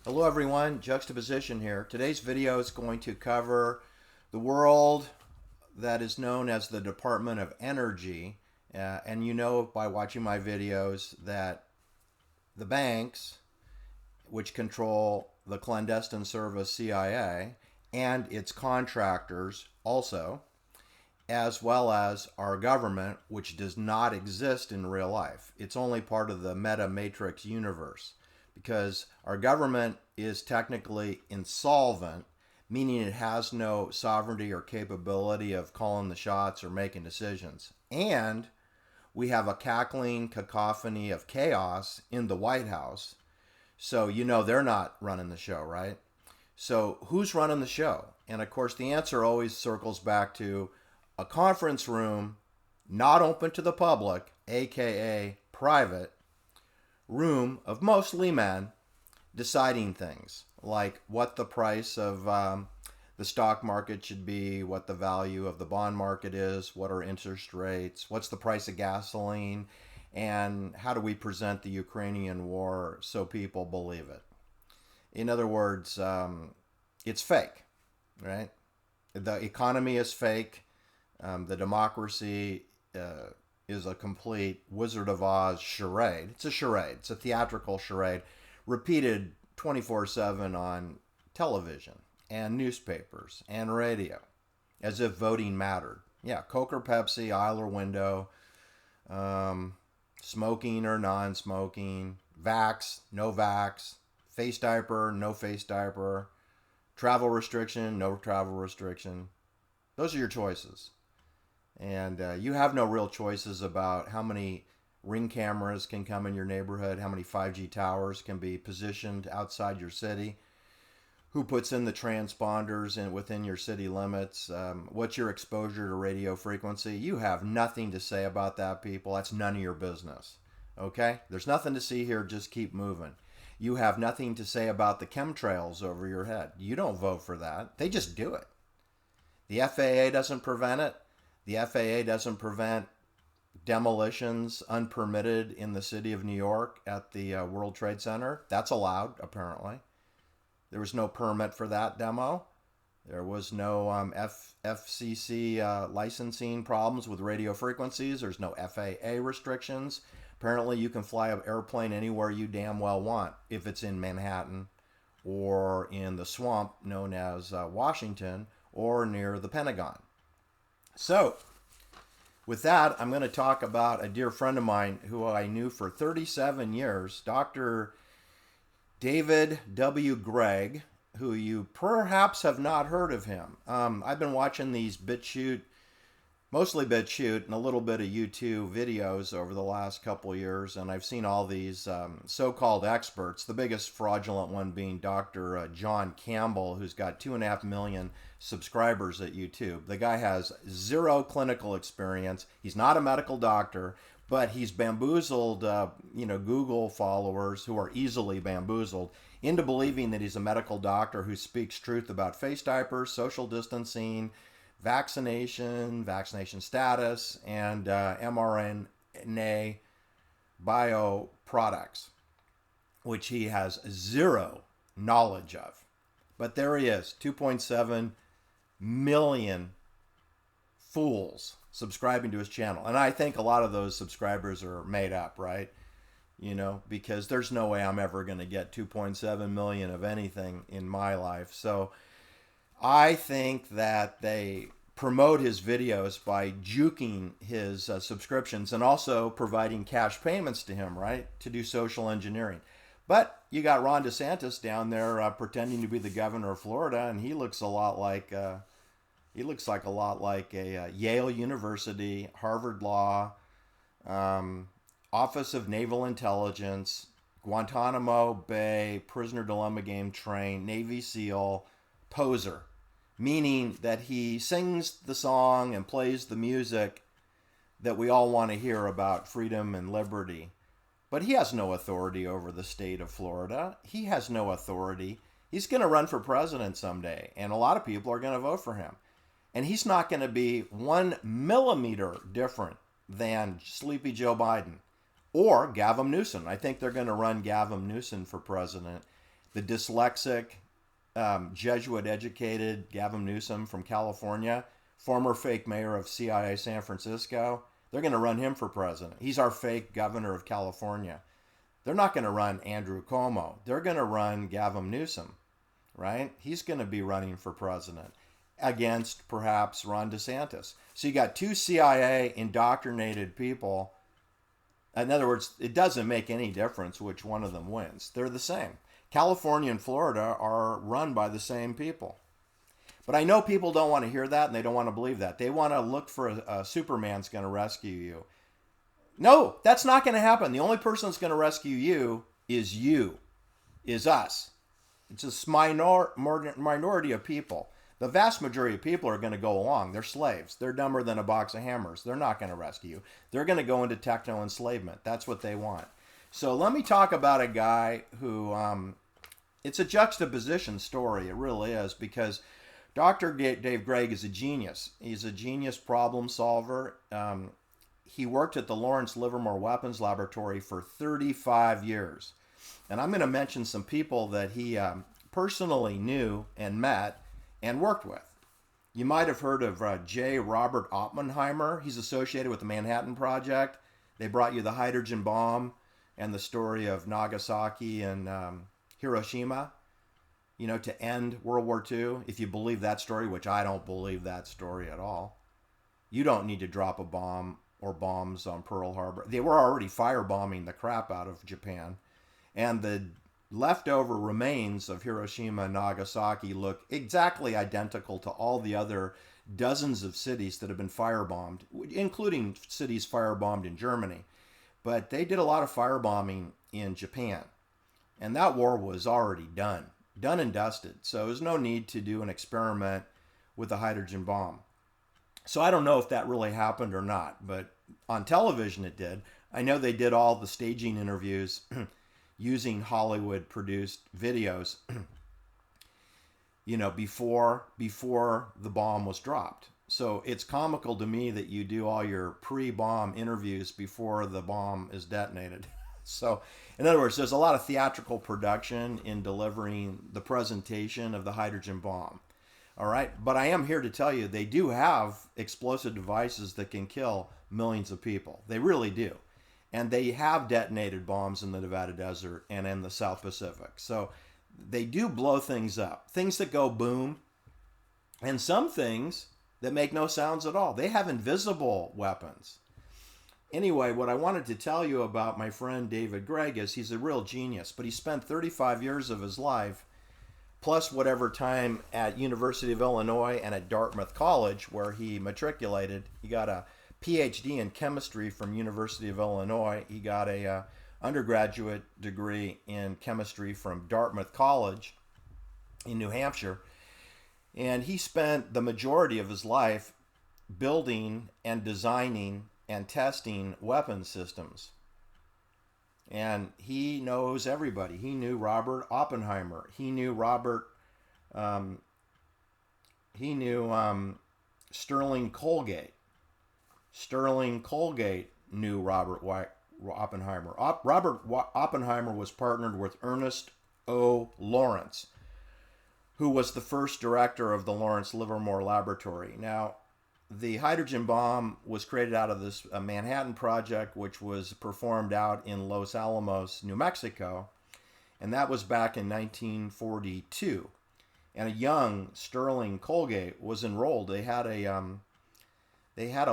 Hello everyone, Juxtaposition here. Today's video is going to cover the world that is known as the Department of Energy. And you know by watching my videos that the banks, which control the clandestine service CIA, and its contractors also, as well as our government, which does not exist in real life. It's only part of the meta matrix universe, because our government is technically insolvent, meaning it has no sovereignty or capability of calling the shots or making decisions. And we have a cackling cacophony of chaos in the White House. So you know they're not running the show, right? So who's running the show? And of course the answer always circles back to a conference room not open to the public, aka private, room of mostly men deciding things like what the price of the stock market should be, what the value of the bond market is, what are interest rates, what's the price of gasoline, and how do we present the Ukrainian war so people believe it. In other words, it's fake, right? The economy is fake. The democracy is a complete Wizard of Oz charade. It's a charade. It's a theatrical charade repeated 24/7 on television and newspapers and radio as if voting mattered. Yeah, Coke or Pepsi, aisle or window, smoking or non-smoking, vax, no vax, face diaper, no face diaper, travel restriction, no travel restriction. Those are your choices. And you have no real choices about how many Ring cameras can come in your neighborhood, how many 5G towers can be positioned outside your city, who puts in the transponders within your city limits, what's your exposure to radio frequency. You have nothing to say about that, people. That's none of your business. Okay? There's nothing to see here. Just keep moving. You have nothing to say about the chemtrails over your head. You don't vote for that. They just do it. The FAA doesn't prevent it. The FAA doesn't prevent demolitions unpermitted in the city of New York at the World Trade Center. That's allowed, apparently. There was no permit for that demo. There was no FCC licensing problems with radio frequencies. There's no FAA restrictions. Apparently, you can fly an airplane anywhere you damn well want if it's in Manhattan or in the swamp known as Washington or near the Pentagon. So, with that, I'm going to talk about a dear friend of mine who I knew for 37 years, Dr. David W. Gregg, who you perhaps have not heard of him. I've been watching these BitChute, mostly BitChute and a little bit of YouTube videos over the last couple of years, and I've seen all these so-called experts, the biggest fraudulent one being Dr. John Campbell, who's got 2.5 million subscribers at YouTube. The guy has zero clinical experience. He's not a medical doctor, but he's bamboozled, Google followers who are easily bamboozled into believing that he's a medical doctor who speaks truth about face diapers, social distancing, vaccination status, and mRNA bio products, which he has zero knowledge of. But there he is, 2.7 million fools subscribing to his channel. And I think a lot of those subscribers are made up, right? Because there's no way I'm ever going to get 2.7 million of anything in my life. So I think that they promote his videos by juking his subscriptions and also providing cash payments to him, right? To do social engineering. But you got Ron DeSantis down there pretending to be the governor of Florida, and he looks a lot like a Yale University, Harvard Law, Office of Naval Intelligence, Guantanamo Bay prisoner dilemma game trained Navy SEAL poser, meaning that he sings the song and plays the music that we all want to hear about freedom and liberty. But he has no authority over the state of Florida. He has no authority. He's going to run for president someday, and a lot of people are going to vote for him. And he's not going to be 1 millimeter different than Sleepy Joe Biden or Gavin Newsom. I think they're going to run Gavin Newsom for president. the dyslexic, Jesuit-educated Gavin Newsom from California, former fake mayor of CIA San Francisco. They're going to run him for president. He's our fake governor of California. They're not going to run Andrew Cuomo. They're going to run Gavin Newsom, right? He's going to be running for president against perhaps Ron DeSantis. So you got two CIA indoctrinated people. In other words, it doesn't make any difference which one of them wins. They're the same. California and Florida are run by the same people. But I know people don't want to hear that and they don't want to believe that. They want to look for a Superman's going to rescue you. No, that's not going to happen. The only person that's going to rescue you, is us. It's a minority of people. The vast majority of people are going to go along. They're slaves. They're dumber than a box of hammers. They're not going to rescue you. They're going to go into techno enslavement. That's what they want. So let me talk about a guy who, it's a juxtaposition story. It really is, because Dr. Dave Gregg is a genius. He's a genius problem solver. He worked at the Lawrence Livermore Weapons Laboratory for 35 years. And I'm going to mention some people that he personally knew and met and worked with. You might have heard of J. Robert Oppenheimer. He's associated with the Manhattan Project. They brought you the hydrogen bomb and the story of Nagasaki and Hiroshima, to end World War II. If you believe that story, which I don't believe that story at all, you don't need to drop a bomb or bombs on Pearl Harbor. They were already firebombing the crap out of Japan. And the leftover remains of Hiroshima and Nagasaki look exactly identical to all the other dozens of cities that have been firebombed, including cities firebombed in Germany. But they did a lot of firebombing in Japan. And that war was already done and dusted. So there's no need to do an experiment with the hydrogen bomb. So I don't know if that really happened or not, but on television it did. I know they did all the staging interviews using Hollywood produced videos, before the bomb was dropped. So it's comical to me that you do all your pre-bomb interviews before the bomb is detonated. So, in other words, there's a lot of theatrical production in delivering the presentation of the hydrogen bomb. All right. But I am here to tell you they do have explosive devices that can kill millions of people. They really do. And they have detonated bombs in the Nevada desert and in the South Pacific. So they do blow things up. Things that go boom, and some things that make no sounds at all. They have invisible weapons. Anyway, what I wanted to tell you about my friend David Gregg is he's a real genius, but he spent 35 years of his life, plus whatever time at University of Illinois and at Dartmouth College, where he matriculated. He got a PhD in chemistry from University of Illinois. He got a undergraduate degree in chemistry from Dartmouth College in New Hampshire. And he spent the majority of his life building and designing and testing weapon systems. And he knows everybody. He knew Robert Oppenheimer. He knew Sterling Colgate. Sterling Colgate knew Robert Oppenheimer. Robert Oppenheimer was partnered with Ernest O. Lawrence, who was the first director of the Lawrence Livermore Laboratory. Now, the hydrogen bomb was created out of this Manhattan Project, which was performed out in Los Alamos, New Mexico, and that was back in 1942. And a young Sterling Colgate was enrolled. They had a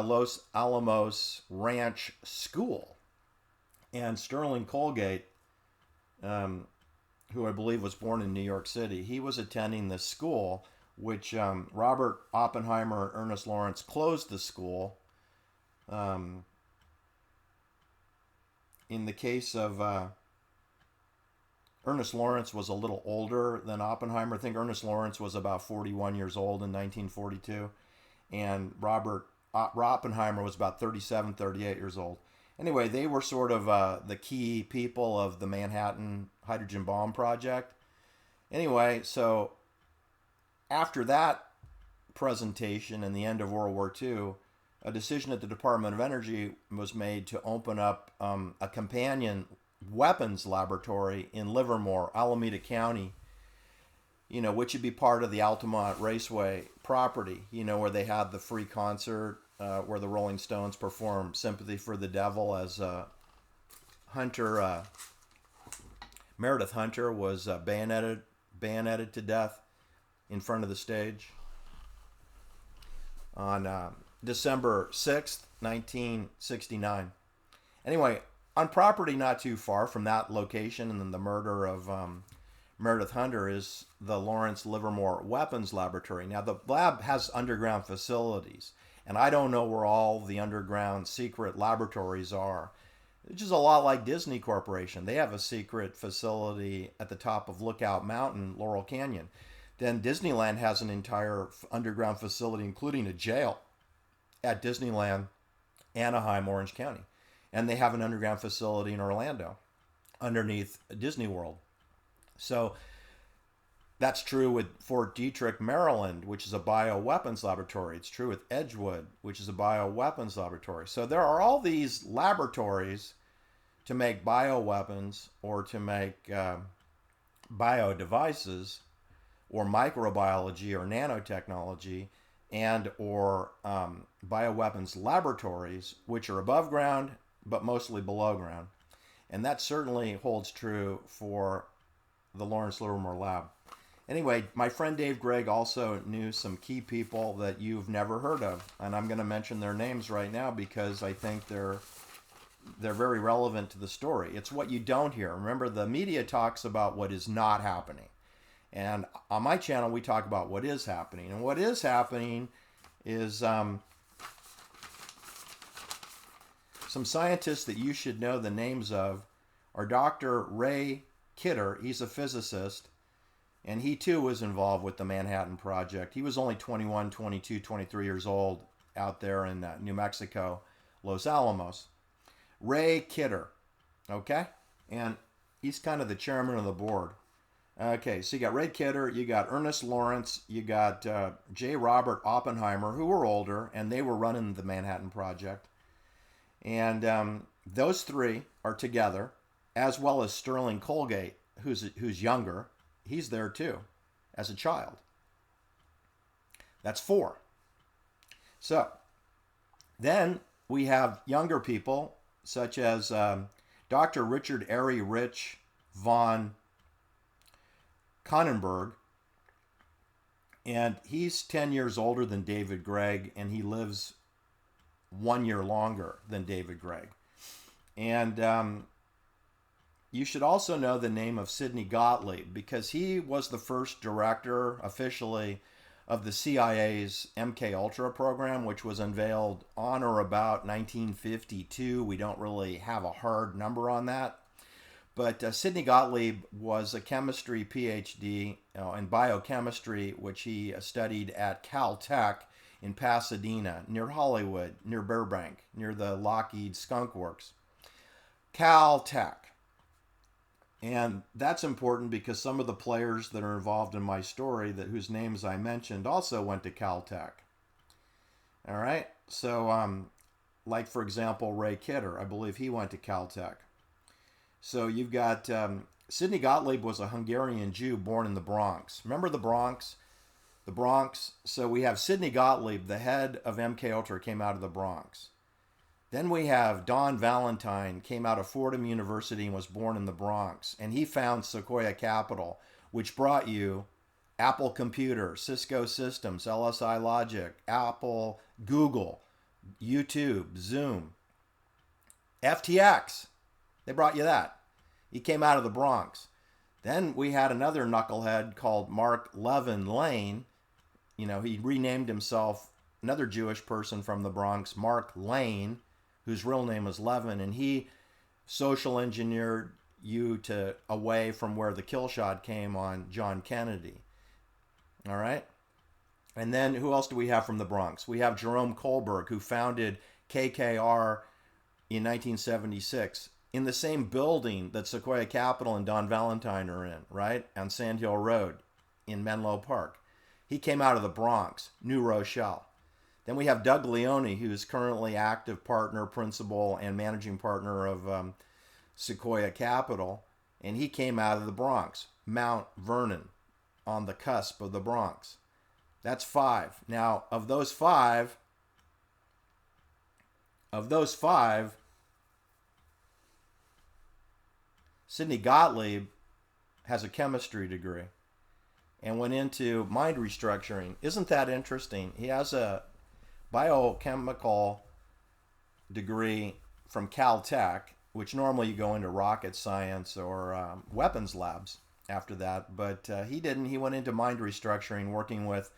Los Alamos Ranch school, and Sterling Colgate, who I believe was born in New York City, he was attending this school, which Robert Oppenheimer and Ernest Lawrence closed the school. In the case of Ernest Lawrence was a little older than Oppenheimer. I think Ernest Lawrence was about 41 years old in 1942, and Robert Oppenheimer was about 37, 38 years old. Anyway, they were sort of the key people of the Manhattan hydrogen bomb project. Anyway, so after that presentation and the end of World War II, a decision at the Department of Energy was made to open up a companion weapons laboratory in Livermore, Alameda County, which would be part of the Altamont Raceway property, where they had the free concert where the Rolling Stones performed Sympathy for the Devil as Meredith Hunter was bayoneted to death in front of the stage on December 6th, 1969. Anyway, on property not too far from that location and then the murder of Meredith Hunter is the Lawrence Livermore Weapons Laboratory. Now, the lab has underground facilities, and I don't know where all the underground secret laboratories are, which is a lot like Disney Corporation. They have a secret facility at the top of Lookout Mountain, Laurel Canyon. Then Disneyland has an entire underground facility, including a jail at Disneyland, Anaheim, Orange County. And they have an underground facility in Orlando underneath Disney World. So that's true with Fort Detrick, Maryland, which is a bioweapons laboratory. It's true with Edgewood, which is a bioweapons laboratory. So there are all these laboratories to make bioweapons or to make bio devices or microbiology or nanotechnology and or bioweapons laboratories, which are above ground but mostly below ground. And that certainly holds true for the Lawrence Livermore Lab. Anyway, my friend Dave Gregg also knew some key people that you've never heard of, and I'm going to mention their names right now because I think they're very relevant to the story. It's what you don't hear. Remember, the media talks about what is not happening, and on my channel we talk about what is happening. And what is happening is some scientists that you should know the names of are Dr. Ray Kidder. He's a physicist, and he too was involved with the Manhattan Project. He was only 21, 22, 23 years old out there in New Mexico, Los Alamos. Ray Kidder, okay? And he's kind of the chairman of the board. Okay, so you got Ray Kidder, you got Ernest Lawrence, you got J. Robert Oppenheimer, who were older, and they were running the Manhattan Project. And those three are together, as well as Sterling Colgate, who's younger. He's there too, as a child. That's four. So then we have younger people, such as Dr. Richard Airy Rich von Kannenberg. And he's 10 years older than David Gregg, and he lives 1 year longer than David Gregg. And you should also know the name of Sidney Gottlieb, because he was the first director officially of the CIA's MK Ultra program, which was unveiled on or about 1952. We don't really have a hard number on that. But Sidney Gottlieb was a chemistry PhD in biochemistry, which he studied at Caltech in Pasadena, near Hollywood, near Burbank, near the Lockheed Skunk Works. Caltech. And that's important because some of the players that are involved in my story, whose names I mentioned, also went to Caltech. All right? So, like, for example, Ray Kidder, I believe he went to Caltech. So you've got Sidney Gottlieb was a Hungarian Jew born in the Bronx. Remember the Bronx? The Bronx. So we have Sidney Gottlieb, the head of MK Ultra, came out of the Bronx. Then we have Don Valentine, came out of Fordham University and was born in the Bronx. And he found Sequoia Capital, which brought you Apple Computer, Cisco Systems, LSI Logic, Apple, Google, YouTube, Zoom, FTX. They brought you that. He came out of the Bronx. Then we had another knucklehead called Mark Levin Lane. He renamed himself, another Jewish person from the Bronx, Mark Lane, whose real name was Levin, and he social engineered you away from where the kill shot came on John Kennedy. All right? And then who else do we have from the Bronx? We have Jerome Kohlberg, who founded KKR in 1976 in the same building that Sequoia Capital and Don Valentine are in, right? On Sand Hill Road in Menlo Park. He came out of the Bronx, New Rochelle. Then we have Doug Leone, who is currently active partner, principal, and managing partner of Sequoia Capital, and he came out of the Bronx, Mount Vernon, on the cusp of the Bronx. That's 5. Now, of those five, Sidney Gottlieb has a chemistry degree and went into mind restructuring. Isn't that interesting? He has a biochemical degree from Caltech, which normally you go into rocket science or weapons labs after that. But he didn't. He went into mind restructuring, working with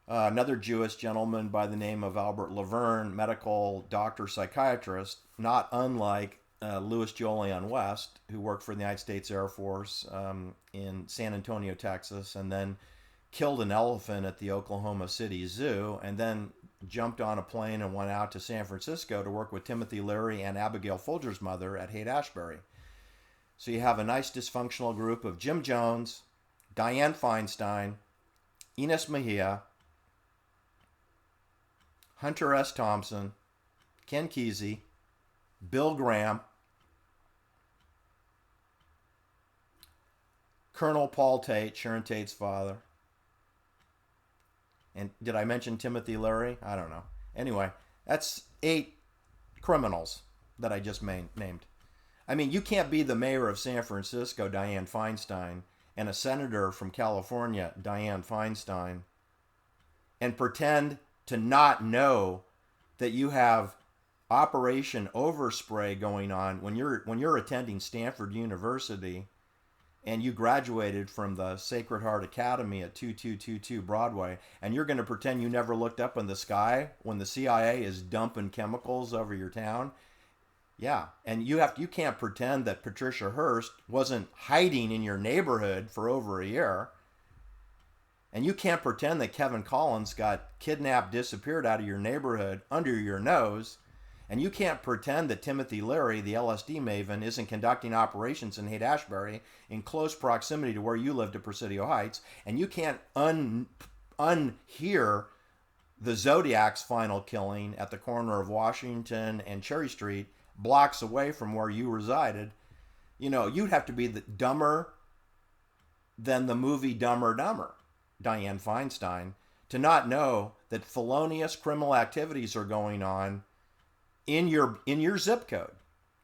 another Jewish gentleman by the name of Albert Laverne, medical doctor, psychiatrist, not unlike Louis Jolyon West, who worked for the United States Air Force in San Antonio, Texas, and then killed an elephant at the Oklahoma City Zoo, and then jumped on a plane and went out to San Francisco to work with Timothy Leary and Abigail Folger's mother at Haight-Ashbury. So you have a nice dysfunctional group of Jim Jones, Dianne Feinstein, Enos Mejia, Hunter S. Thompson, Ken Kesey, Bill Graham, Colonel Paul Tate, Sharon Tate's father. And did I mention Timothy Leary? I don't know. Anyway, that's 8 criminals that I just named. I mean, you can't be the mayor of San Francisco, Dianne Feinstein, and a senator from California, Dianne Feinstein, and pretend to not know that you have Operation Overspray going on when you're attending Stanford University and you graduated from the Sacred Heart Academy at 2222 Broadway, and you're going to pretend you never looked up in the sky when the CIA is dumping chemicals over your town. Yeah, and you can't pretend that Patricia Hearst wasn't hiding in your neighborhood for over a year. And you can't pretend that Kevin Collins got kidnapped, disappeared out of your neighborhood under your nose. And you can't pretend that Timothy Leary, the LSD maven, isn't conducting operations in Haight-Ashbury in close proximity to where you lived at Presidio Heights. And you can't unhear the Zodiac's final killing at the corner of Washington and Cherry Street, blocks away from where you resided. You know, you'd have to be dumber than the movie Dumb and Dumber, Dianne Feinstein, to not know that felonious criminal activities are going on in your zip code.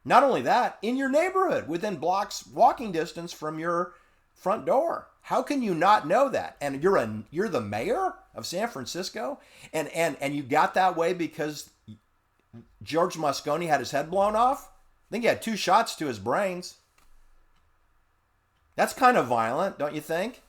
Not only that, in your neighborhood, within blocks walking distance from your front door. How can you not know that? And you're the mayor of San Francisco, and you got that way because George Moscone had his head blown off? I think he had 2 shots to his brains. That's kind of violent, don't you think?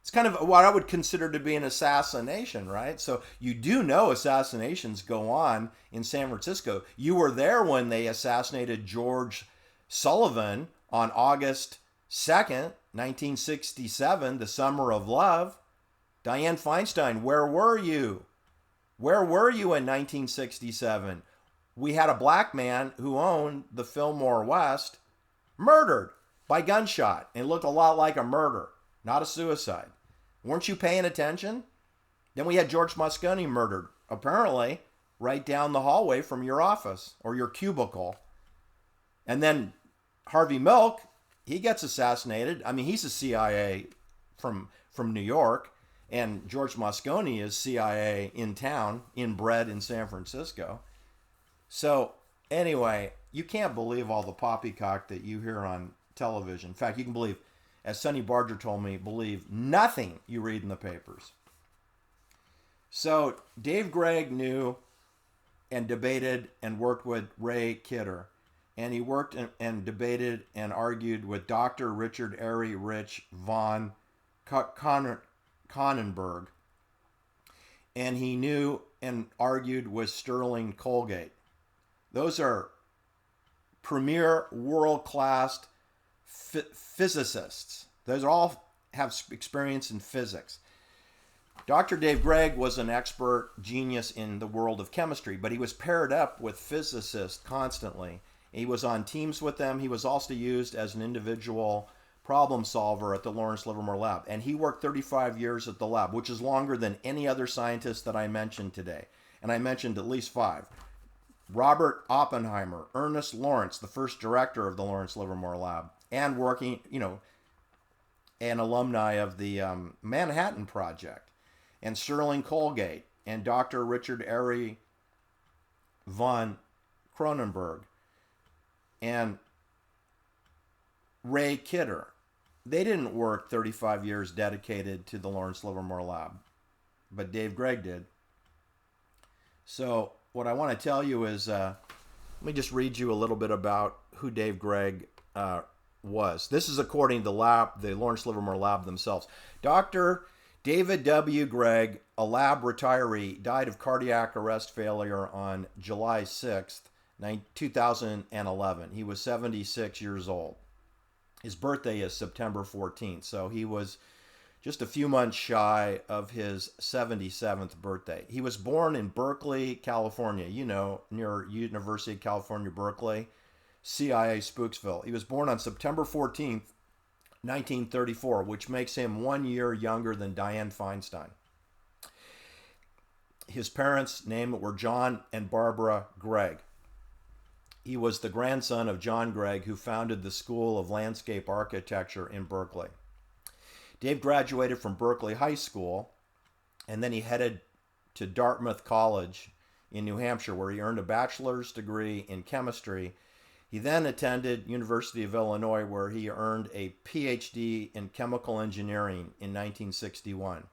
It's kind of what I would consider to be an assassination, right? So you do know assassinations go on in San Francisco. You were there when they assassinated George Sullivan on August 2nd, 1967, the Summer of Love. Dianne Feinstein, where were you? Where were you in 1967? We had a black man who owned the Fillmore West murdered by gunshot. It looked a lot like a murder, not a suicide. Weren't you paying attention? Then we had George Moscone murdered, apparently right down the hallway from your office or your cubicle. And then Harvey Milk, he gets assassinated. I mean, he's a CIA from New York, and George Moscone is CIA in town, inbred in San Francisco. So anyway, you can't believe all the poppycock that you hear on television. In fact, you can believe, as Sonny Barger told me, believe nothing you read in the papers. So Dave Gregg knew and debated and worked with Ray Kidder. And he worked and debated and argued with Dr. Richard Airy Rich von Connenberg. And he knew and argued with Sterling Colgate. Those are premier world-class physicists. Those all have experience in physics. Dr. Dave Gregg was an expert genius in the world of chemistry, but he was paired up with physicists constantly. He was on teams with them. He was also used as an individual problem solver at the Lawrence Livermore Lab. And he worked 35 years at the lab, which is longer than any other scientist that I mentioned today. And I mentioned at least 5. Robert Oppenheimer, Ernest Lawrence, the first director of the Lawrence Livermore Lab, and working, an alumni of the Manhattan Project, and Sterling Colgate, and Dr. Richard Airy von Cronenberg, and Ray Kidder. They didn't work 35 years dedicated to the Lawrence Livermore Lab, but Dave Gregg did. So what I want to tell you is, let me just read you a little bit about who Dave Gregg was. This is according to the Lawrence Livermore Lab themselves. Dr. David W. Gregg, a lab retiree, died of cardiac arrest failure on July 6th, 2011. He was 76 years old. His birthday is September 14th, so he was just a few months shy of his 77th birthday. He was born in Berkeley, California, near University of California, Berkeley, CIA Spooksville. He was born on September 14th, 1934, which makes him 1 year younger than Dianne Feinstein. His parents' names were John and Barbara Gregg. He was the grandson of John Gregg, who founded the School of Landscape Architecture in Berkeley. Dave graduated from Berkeley High School, and then he headed to Dartmouth College in New Hampshire, where he earned a bachelor's degree in chemistry. He then attended University of Illinois, where he earned a PhD in chemical engineering in 1961.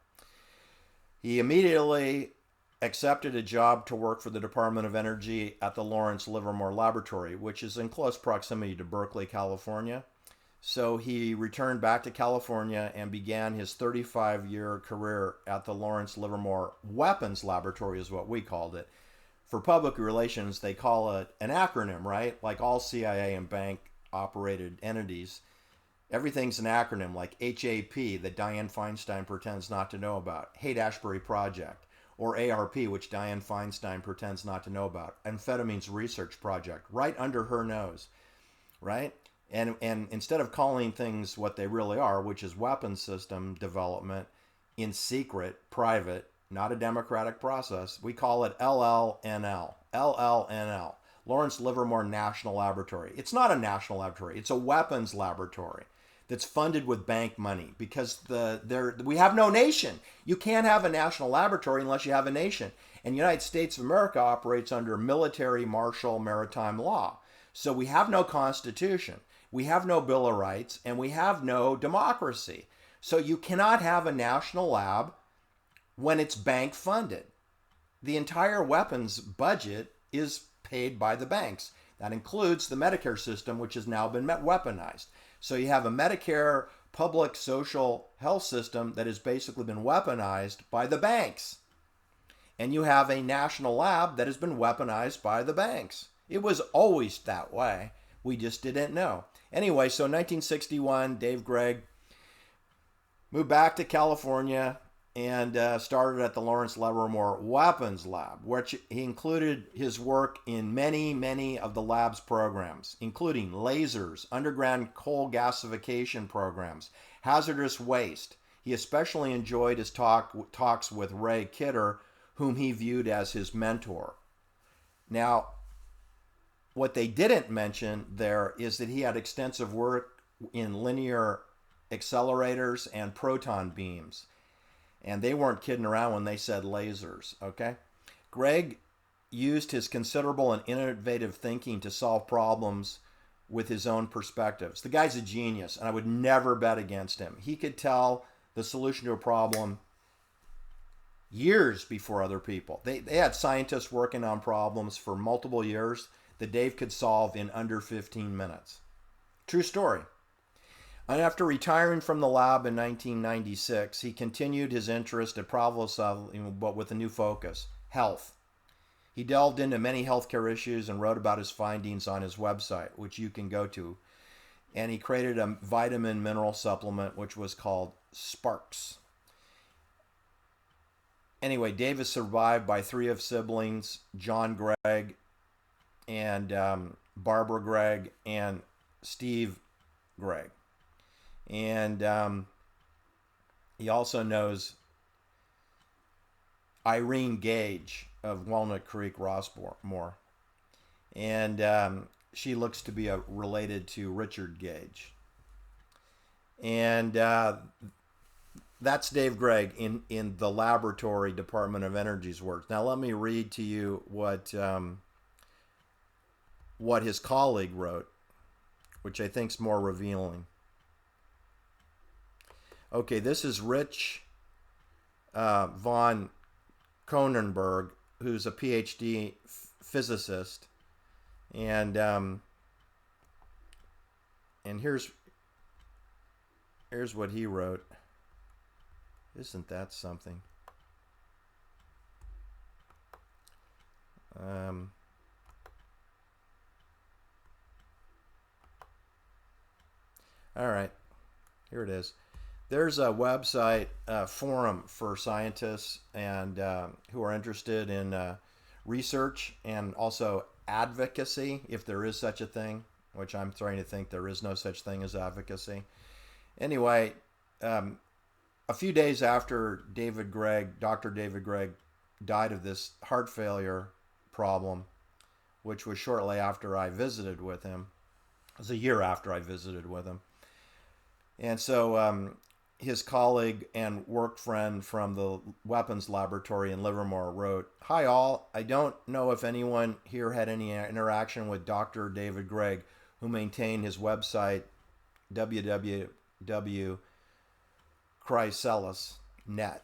He immediately accepted a job to work for the Department of Energy at the Lawrence Livermore Laboratory, which is in close proximity to Berkeley, California. So he returned back to California and began his 35-year career at the Lawrence Livermore Weapons Laboratory, is what we called it. For public relations, they call it an acronym, right? Like all CIA and bank-operated entities. Everything's an acronym, like HAP, that Dianne Feinstein pretends not to know about. Haight-Ashbury Project. Or ARP, which Dianne Feinstein pretends not to know about. Amphetamines Research Project, right under her nose, right? And instead of calling things what they really are, which is weapons system development in secret, private, not a democratic process, we call it LLNL. LLNL, Lawrence Livermore National Laboratory. It's not a national laboratory. It's a weapons laboratory that's funded with bank money, because we have no nation. You can't have a national laboratory unless you have a nation. And the United States of America operates under military, martial, maritime law. So we have no constitution, we have no Bill of Rights, and we have no democracy. So you cannot have a national lab when it's bank funded. The entire weapons budget is paid by the banks. That includes the Medicare system, which has now been weaponized. So you have a Medicare public social health system that has basically been weaponized by the banks. And you have a national lab that has been weaponized by the banks. It was always that way. We just didn't know. Anyway, so 1961, Dave Gregg moved back to California and started at the Lawrence Livermore Weapons Lab, which he included his work in many of the lab's programs, including lasers, underground coal gasification programs, hazardous waste. He especially enjoyed his talks with Ray Kidder, whom he viewed as his mentor. Now, what they didn't mention there is that he had extensive work in linear accelerators and proton beams. And they weren't kidding around when they said lasers, okay? Gregg used his considerable and innovative thinking to solve problems with his own perspectives. The guy's a genius, and I would never bet against him. He could tell the solution to a problem years before other people. They had scientists working on problems for multiple years that Dave could solve in under 15 minutes. True story. And after retiring from the lab in 1996, he continued his interest at problem-solving, but with a new focus: health. He delved into many healthcare issues and wrote about his findings on his website, which you can go to. And he created a vitamin mineral supplement, which was called Sparks. Anyway, Dave is survived by three of siblings: John Gregg, and Barbara Gregg, and Steve Gregg. And he also knows Irene Gage of Walnut Creek, Rossmore. And she looks to be related to Richard Gage. And that's Dave Gregg in the laboratory Department of Energy's work. Now let me read to you what his colleague wrote, which I think is more revealing. Okay, this is Rich von Kronenberg, who's a PhD physicist, and here's what he wrote. Isn't that something? All right, here it is. There's a website forum for scientists and who are interested in research and also advocacy, if there is such a thing, which I'm starting to think there is no such thing as advocacy. Anyway, a few days after Dr. David Gregg, died of this heart failure problem, which was shortly after I visited with him. It was a year after I visited with him. And so his colleague and work friend from the weapons laboratory in Livermore wrote, "Hi all, I don't know if anyone here had any interaction with Dr. David Gregg, who maintained his website www.chrysalis.net,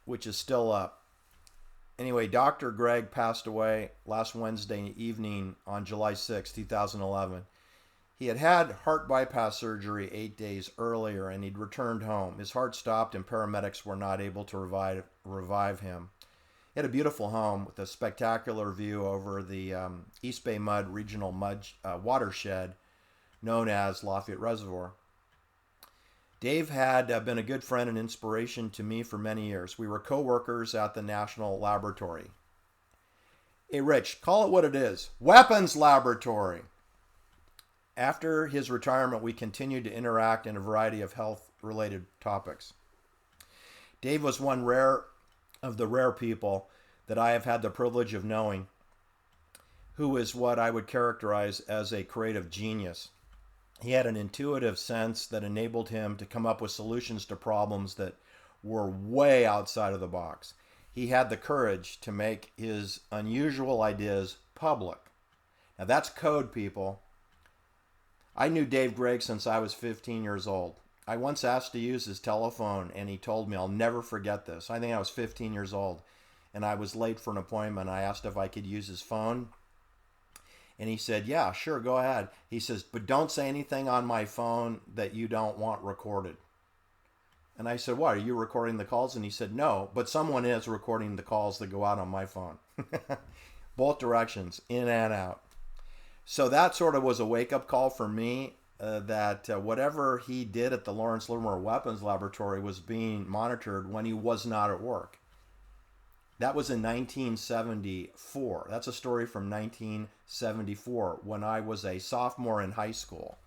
which is still up. Anyway, Dr. Gregg passed away last Wednesday evening on July 6, 2011. He had had heart bypass surgery 8 days earlier, and he'd returned home. His heart stopped, and paramedics were not able to revive him. He had a beautiful home with a spectacular view over the East Bay Mud Regional watershed known as Lafayette Reservoir. Dave had been a good friend and inspiration to me for many years. We were co-workers at the National Laboratory. Hey, Rich, call it what it is. Weapons Laboratory. After his retirement, we continued to interact in a variety of health-related topics. Dave was one of the rare people that I have had the privilege of knowing, who is what I would characterize as a creative genius. He had an intuitive sense that enabled him to come up with solutions to problems that were way outside of the box. He had the courage to make his unusual ideas public. Now that's code, people. I knew Dave Gregg since I was 15 years old. I once asked to use his telephone, and he told me, I'll never forget this. I think I was 15 years old, and I was late for an appointment. I asked if I could use his phone, and he said, yeah, sure, go ahead. He says, but don't say anything on my phone that you don't want recorded. And I said, what, are you recording the calls? And he said, no, but someone is recording the calls that go out on my phone. Both directions, in and out. So that sort of was a wake-up call for me that whatever he did at the Lawrence Livermore Weapons Laboratory was being monitored when he was not at work. That was in 1974. That's a story from 1974 when I was a sophomore in high school.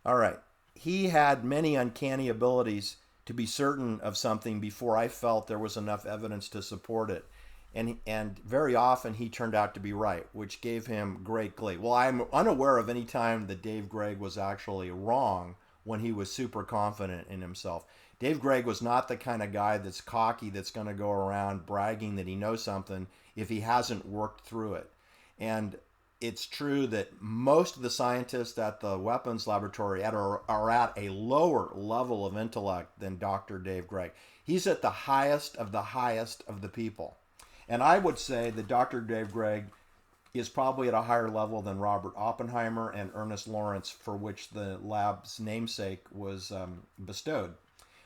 All right. He had many uncanny abilities to be certain of something before I felt there was enough evidence to support it. And very often he turned out to be right, which gave him great glee. Well, I'm unaware of any time that Dave Gregg was actually wrong when he was super confident in himself. Dave Gregg was not the kind of guy that's cocky, that's going to go around bragging that he knows something if he hasn't worked through it. And it's true that most of the scientists at the weapons laboratory are at a lower level of intellect than Dr. Dave Gregg. He's at the highest of the people. And I would say that Dr. Dave Gregg is probably at a higher level than Robert Oppenheimer and Ernest Lawrence, for which the lab's namesake was bestowed.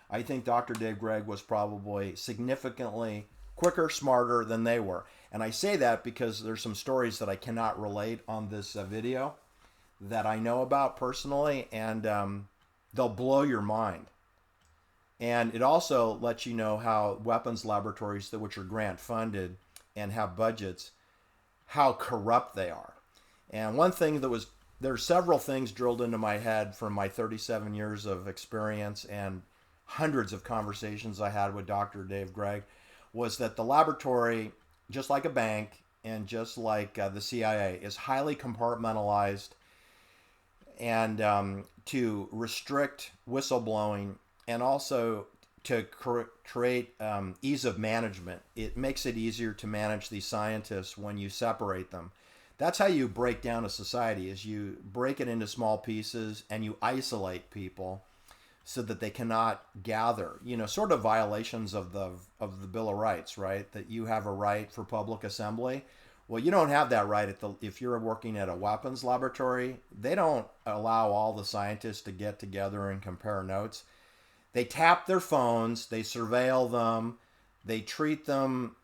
I think Dr. Dave Gregg was probably significantly quicker, smarter than they were. And I say that because there's some stories that I cannot relate on this video that I know about personally, and they'll blow your mind. And it also lets you know how weapons laboratories, which are grant funded and have budgets, how corrupt they are. And one thing there are several things drilled into my head from my 37 years of experience and hundreds of conversations I had with Dr. Dave Gregg, was that the laboratory, just like a bank and just like the CIA, is highly compartmentalized, and to restrict whistleblowing, and also to create ease of management. It makes it easier to manage these scientists when you separate them. That's how you break down a society, is you break it into small pieces and you isolate people so that they cannot gather. Sort of violations of the Bill of Rights, right? That you have a right for public assembly. Well, you don't have that right if you're working at a weapons laboratory. They don't allow all the scientists to get together and compare notes. They tap their phones, they surveil them, they treat them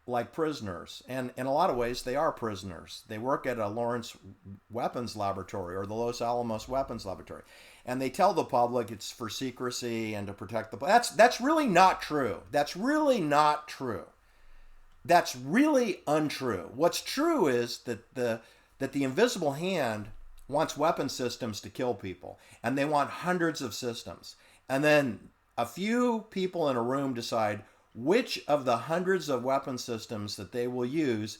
like prisoners. And in a lot of ways, they are prisoners. They work at a Lawrence Weapons Laboratory or the Los Alamos Weapons Laboratory. And they tell the public it's for secrecy and to protect the... That's really not true. That's really not true. That's really untrue. What's true is that the invisible hand wants weapon systems to kill people. And they want hundreds of systems. And then a few people in a room decide which of the hundreds of weapon systems that they will use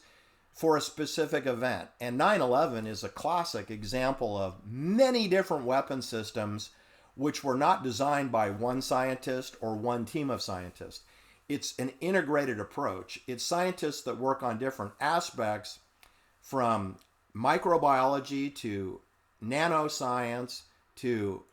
for a specific event. And 9/11 is a classic example of many different weapon systems which were not designed by one scientist or one team of scientists. It's an integrated approach. It's scientists that work on different aspects, from microbiology to nanoscience to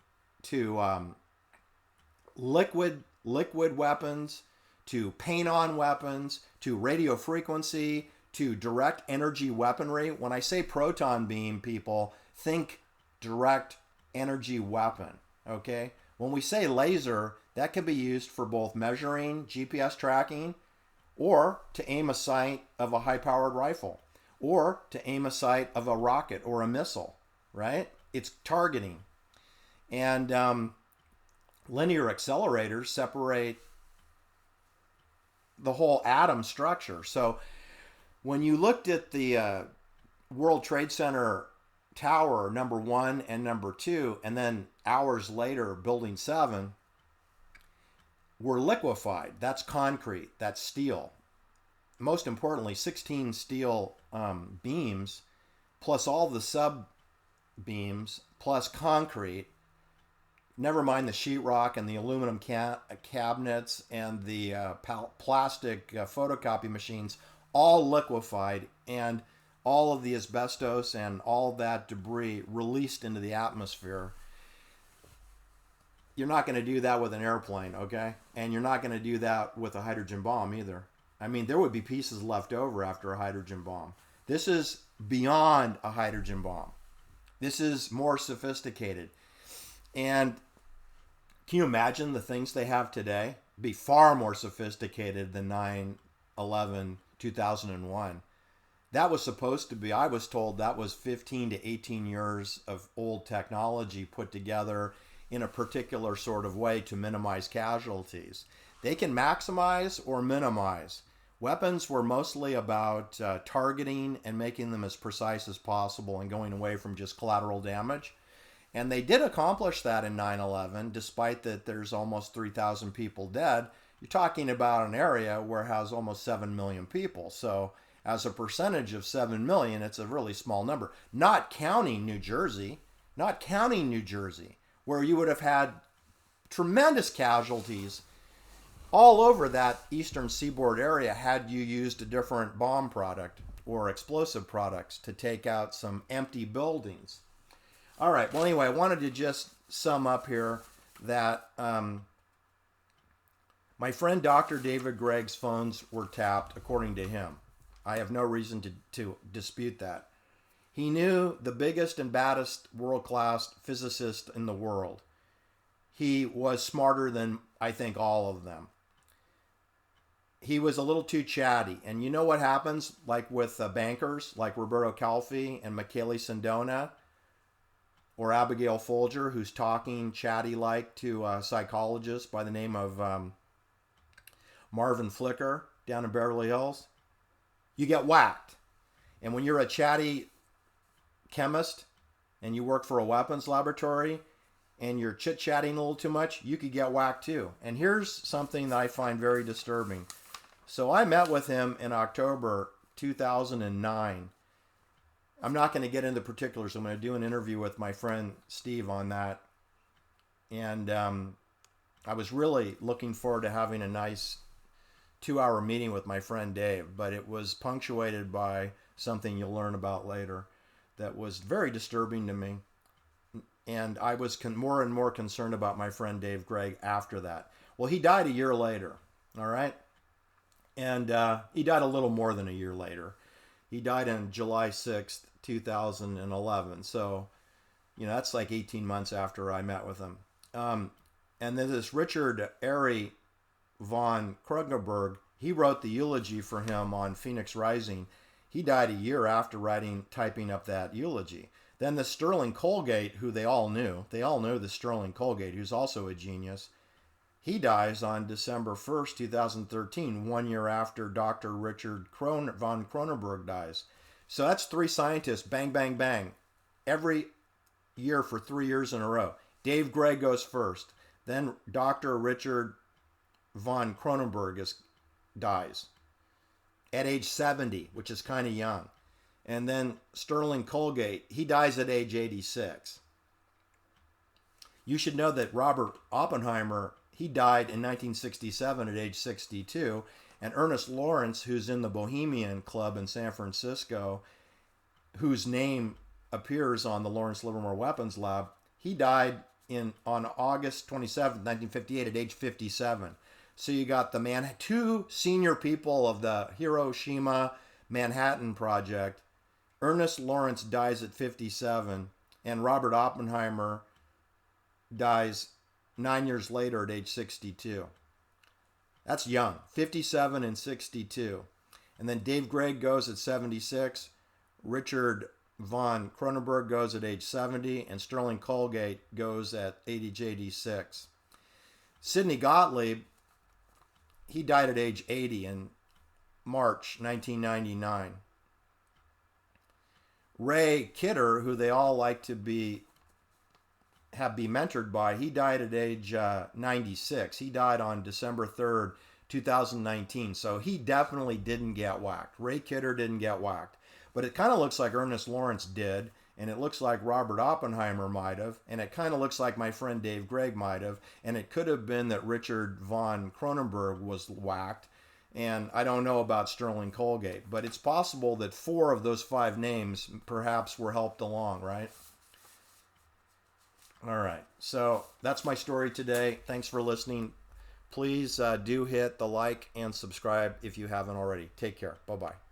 liquid weapons, to paint-on weapons, to radio frequency, to direct energy weaponry. When I say proton beam, people, think direct energy weapon, okay? When we say laser, that can be used for both measuring, GPS tracking, or to aim a sight of a high-powered rifle, or to aim a sight of a rocket or a missile, right? It's targeting. And linear accelerators separate the whole atom structure. So when you looked at the World Trade Center tower number 1 and number 2, and then hours later building 7 were liquefied. That's concrete, that's steel. Most importantly, 16 steel beams plus all the sub beams plus concrete. Never mind the sheetrock and the aluminum cabinets and the plastic photocopy machines, all liquefied, and all of the asbestos and all that debris released into the atmosphere. You're not going to do that with an airplane, okay? And you're not going to do that with a hydrogen bomb either. I mean, there would be pieces left over after a hydrogen bomb. This is beyond a hydrogen bomb. This is more sophisticated. And can you imagine the things they have today? Be far more sophisticated than 9/11, 2001. That was supposed to be, I was told that was 15 to 18 years of old technology put together in a particular sort of way to minimize casualties. They can maximize or minimize. Weapons were mostly about targeting and making them as precise as possible and going away from just collateral damage. And they did accomplish that in 9/11, despite that there's almost 3,000 people dead. You're talking about an area where it has almost 7 million people. So as a percentage of 7 million, it's a really small number. Not counting New Jersey, where you would have had tremendous casualties all over that eastern seaboard area had you used a different bomb product or explosive products to take out some empty buildings. All right, well, anyway, I wanted to just sum up here that my friend Dr. David Gregg's phones were tapped, according to him. I have no reason to dispute that. He knew the biggest and baddest world-class physicist in the world. He was smarter than, I think, all of them. He was a little too chatty. And you know what happens, like with bankers, like Roberto Calfi and Michele Sindona, or Abigail Folger, who's talking chatty-like to a psychologist by the name of Marvin Flicker down in Beverly Hills? You get whacked. And when you're a chatty chemist and you work for a weapons laboratory and you're chit-chatting a little too much, you could get whacked too. And here's something that I find very disturbing. So I met with him in October 2009. I'm not going to get into particulars. I'm going to do an interview with my friend Steve on that. And I was really looking forward to having a nice 2-hour meeting with my friend Dave, but it was punctuated by something you'll learn about later that was very disturbing to me. And I was more and more concerned about my friend Dave Gregg after that. Well, he died a year later, all right? And he died a little more than a year later. He died on July 6th, 2011. So, that's like 18 months after I met with him. And then this Richard Airy von Krugenberg, he wrote the eulogy for him on Phoenix Rising. He died a year after typing up that eulogy. Then the Sterling Colgate, who they all knew the Sterling Colgate, who's also a genius, he dies on December 1st, 2013, 1 year after Dr. Richard von Kronenberg dies. So that's 3 scientists, bang, bang, bang, every year for 3 years in a row. Dave Gregg goes first. Then Dr. Richard von Kronenberg dies at age 70, which is kind of young. And then Sterling Colgate, he dies at age 86. You should know that Robert Oppenheimer, he died in 1967 at age 62. And Ernest Lawrence, who's in the Bohemian Club in San Francisco, whose name appears on the Lawrence Livermore Weapons Lab, he died on August 27, 1958 at age 57. So you got the 2 senior people of the Hiroshima Manhattan Project. Ernest Lawrence dies at 57, and Robert Oppenheimer dies 9 years later at age 62. That's young, 57 and 62. And then Dave Gregg goes at 76, Richard von Kronenberg goes at age 70, and Sterling Colgate goes at age 86. Sidney Gottlieb, he died at age 80 in March 1999. Ray Kidder, who they all like to be mentored by, he died at age 96. He died on December 3rd, 2019. So he definitely didn't get whacked. Ray Kidder didn't get whacked. But it kind of looks like Ernest Lawrence did, and it looks like Robert Oppenheimer might have, and it kind of looks like my friend Dave Gregg might have, and it could have been that Richard von Kronenberg was whacked, and I don't know about Sterling Colgate, but it's possible that 4 of those 5 names perhaps were helped along, right? All right, so that's my story today. Thanks for listening. Please do hit the like and subscribe if you haven't already. Take care. Bye-bye.